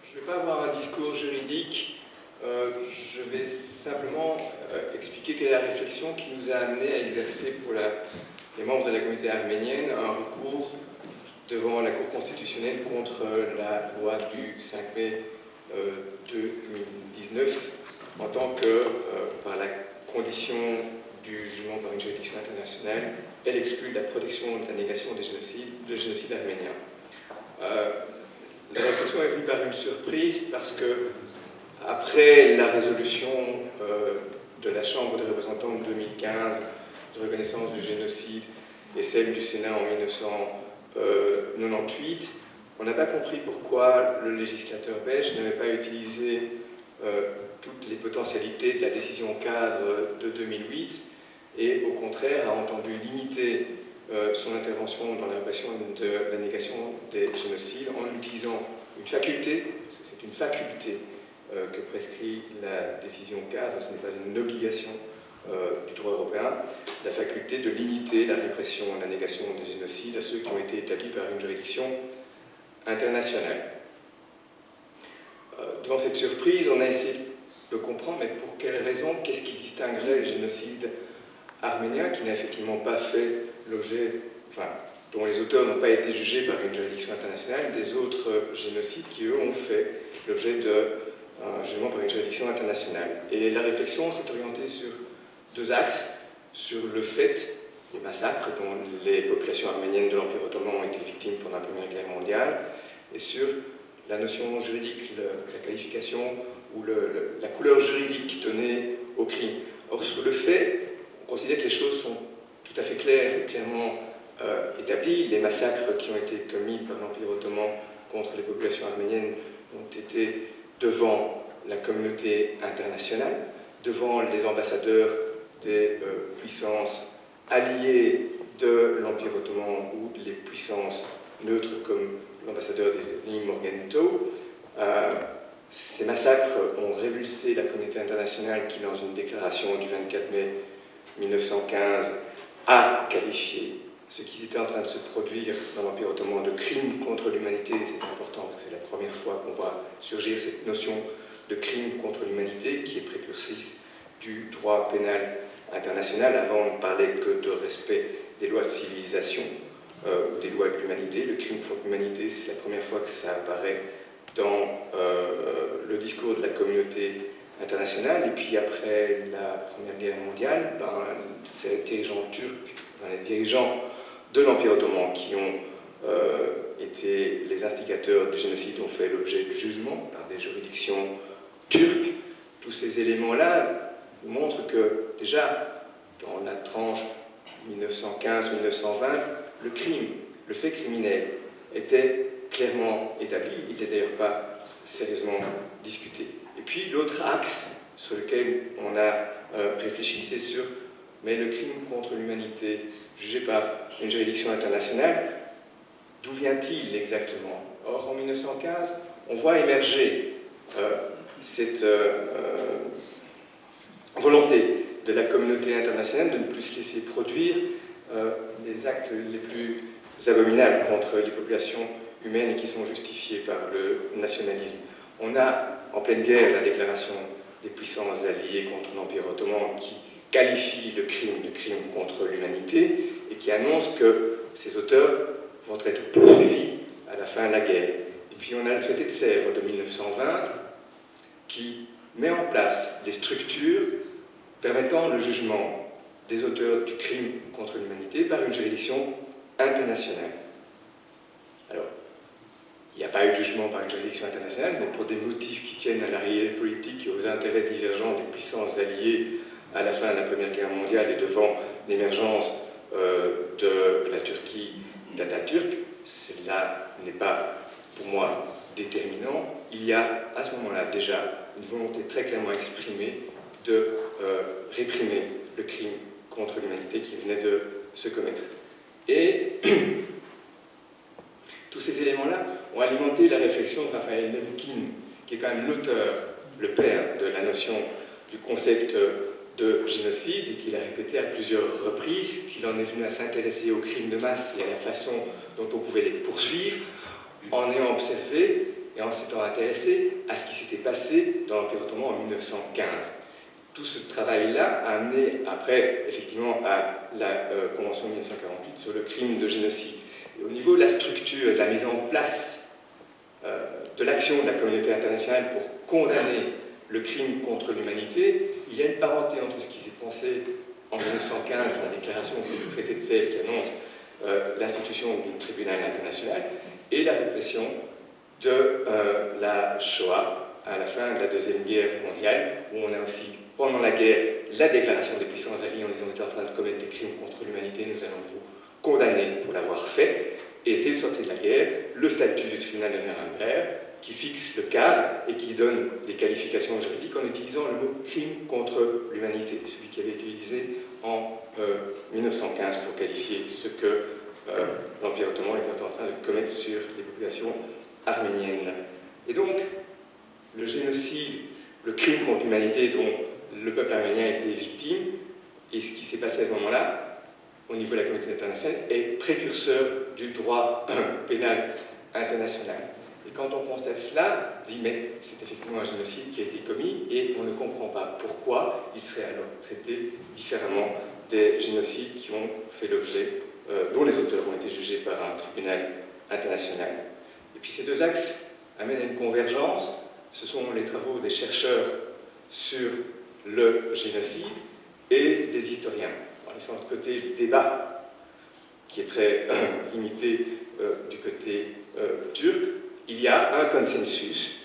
Je ne vais pas avoir un discours juridique, je vais simplement expliquer quelle est la réflexion qui nous a amené à exercer pour les membres de la communauté arménienne un recours devant la Cour constitutionnelle contre la loi du 5 mai 2019 en tant que, par la condition du jugement par une juridiction internationale, elle exclut la protection de la négation du génocide arménien. La réflexion est venue par une surprise parce que, après la résolution de la Chambre des représentants de 2015 de reconnaissance du génocide et celle du Sénat en 1998, on n'a pas compris pourquoi le législateur belge n'avait pas utilisé toutes les potentialités de la décision cadre de 2008 et au contraire a entendu limiter son intervention dans la répression de la négation des génocides en utilisant une faculté, parce que c'est une faculté que prescrit la décision cadre, ce n'est pas une obligation du droit européen, la faculté de limiter la répression et la négation des génocides à ceux qui ont été établis par une juridiction internationale. Devant cette surprise, on a essayé de comprendre, mais pour quelles raisons, qu'est-ce qui distinguerait le génocide arménien, qui n'a effectivement pas fait l'objet, dont les auteurs n'ont pas été jugés par une juridiction internationale, des autres génocides qui, eux, ont fait l'objet d'un jugement par une juridiction internationale. Et la réflexion s'est orientée sur deux axes, sur le fait des massacres dont les populations arméniennes de l'Empire ottoman ont été victimes pendant la Première Guerre mondiale, et sur la notion juridique, la qualification ou la couleur juridique donnée au crime. Or, sur le fait, on considère que les choses sont tout à fait claires et clairement établies. Les massacres qui ont été commis par l'Empire ottoman contre les populations arméniennes ont été devant la communauté internationale, devant les ambassadeurs des puissances alliées de l'Empire ottoman ou les puissances neutres comme l'ambassadeur des États-Unis Morgenthau. Ces massacres ont révulsé la communauté internationale qui, dans une déclaration du 24 mai 1915, a qualifié ce qui était en train de se produire dans l'Empire ottoman de crime contre l'humanité. C'est important parce que c'est la première fois qu'on voit surgir cette notion de crime contre l'humanité qui est précursiste du droit pénal international. Avant, on ne parlait que de respect des lois de civilisation, des lois de l'humanité. Le crime contre l'humanité, c'est la première fois que ça apparaît dans le discours de la communauté internationale. Et puis après la Première Guerre mondiale, c'est les dirigeants turcs, les dirigeants de l'Empire ottoman qui ont été les instigateurs du génocide, ont fait l'objet de jugements par des juridictions turques. Tous ces éléments-là montrent que déjà dans la tranche 1915-1920, le crime, le fait criminel était clairement établi, il n'était d'ailleurs pas sérieusement discuté. Et puis l'autre axe sur lequel on a réfléchi, c'est sur mais le crime contre l'humanité jugé par une juridiction internationale, d'où vient-il exactement? Or, en 1915, on voit émerger cette volonté de la communauté internationale de ne plus se laisser produire les actes les plus abominables contre les populations humaines et qui sont justifiés par le nationalisme. On a en pleine guerre la déclaration des puissances alliées contre l'Empire ottoman qui qualifie le crime de crime contre l'humanité et qui annonce que ces auteurs vont être poursuivis à la fin de la guerre. Et puis on a le traité de Sèvres de 1920 qui met en place les structures permettant le jugement des auteurs du crime contre l'humanité par une juridiction internationale. Alors, il n'y a pas eu de jugement par une juridiction internationale, mais pour des motifs qui tiennent à la réalité politique et aux intérêts divergents des puissances alliées à la fin de la Première Guerre mondiale et devant l'émergence de la Turquie d'Atatürk, cela n'est pas, pour moi, déterminant. Il y a à ce moment-là déjà une volonté très clairement exprimée de réprimer le crime contre l'humanité qui venait de se commettre. Et tous ces éléments-là ont alimenté la réflexion de Raphaël Nadetkine, qui est quand même l'auteur, le père de la notion du concept de génocide et qu'il a répété à plusieurs reprises, qu'il en est venu à s'intéresser aux crimes de masse et à la façon dont on pouvait les poursuivre, en ayant observé et en s'étant intéressé à ce qui s'était passé dans l'Empire ottoman en 1915. Tout ce travail-là a amené après, effectivement, à la Convention de 1948 sur le crime de génocide. Et au niveau de la structure et de la mise en place de l'action de la communauté internationale pour condamner le crime contre l'humanité, il y a une parenté entre ce qui s'est pensé en 1915, la déclaration du traité de Sèvres qui annonce l'institution du tribunal international, et la répression de la Shoah à la fin de la Deuxième Guerre mondiale, où on a aussi, pendant la guerre, la déclaration des puissances alliées en disant on est en train de commettre des crimes contre l'humanité, nous allons vous condamner pour l'avoir fait. Et dès le sortie de la guerre, le statut du tribunal de Nuremberg qui fixe le cadre et qui donne des qualifications juridiques en utilisant le mot crime contre l'humanité, celui qui avait été utilisé en 1915 pour qualifier ce que l'Empire ottoman était en train de commettre sur les populations arméniennes. Et donc, le génocide, le crime contre l'humanité dont le peuple arménien a été victime, et ce qui s'est passé à ce moment-là, au niveau de la communauté internationale, est précurseur du droit pénal international. Et quand on constate cela, on se dit, mais c'est effectivement un génocide qui a été commis, et on ne comprend pas pourquoi il serait alors traité différemment des génocides qui ont fait l'objet, dont les auteurs ont été jugés par un tribunal international. Et puis ces deux axes amènent à une convergence. Ce sont les travaux des chercheurs sur le génocide et des historiens. En laissant de côté le débat, qui est très limité du côté turc, il y a un consensus,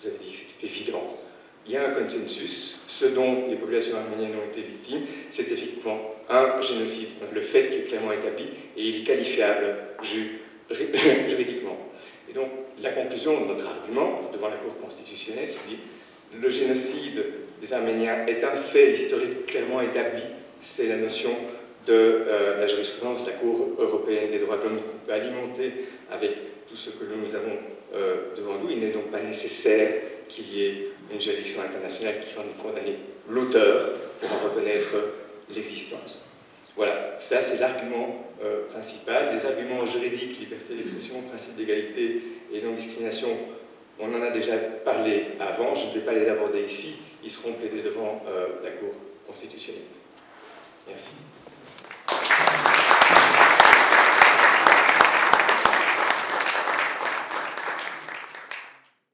vous avez dit que c'était évident, il y a un consensus, ce dont les populations arméniennes ont été victimes, c'est effectivement un génocide, le fait qui est clairement établi, et il est qualifiable juridiquement. Et donc, la conclusion de notre argument devant la Cour constitutionnelle, c'est que le génocide des Arméniens est un fait historique clairement établi. C'est la notion de la jurisprudence de la Cour européenne des droits de l'homme qu'on peut alimenter avec tout ce que nous avons devant nous. Il n'est donc pas nécessaire qu'il y ait une juridiction internationale qui va nous condamner l'auteur pour en reconnaître l'existence. Voilà, ça c'est l'argument principal. Les arguments juridiques, liberté d'expression, principe d'égalité et non-discrimination, on en a déjà parlé avant, je ne vais pas les aborder ici, ils seront plaidés devant la Cour constitutionnelle. Merci.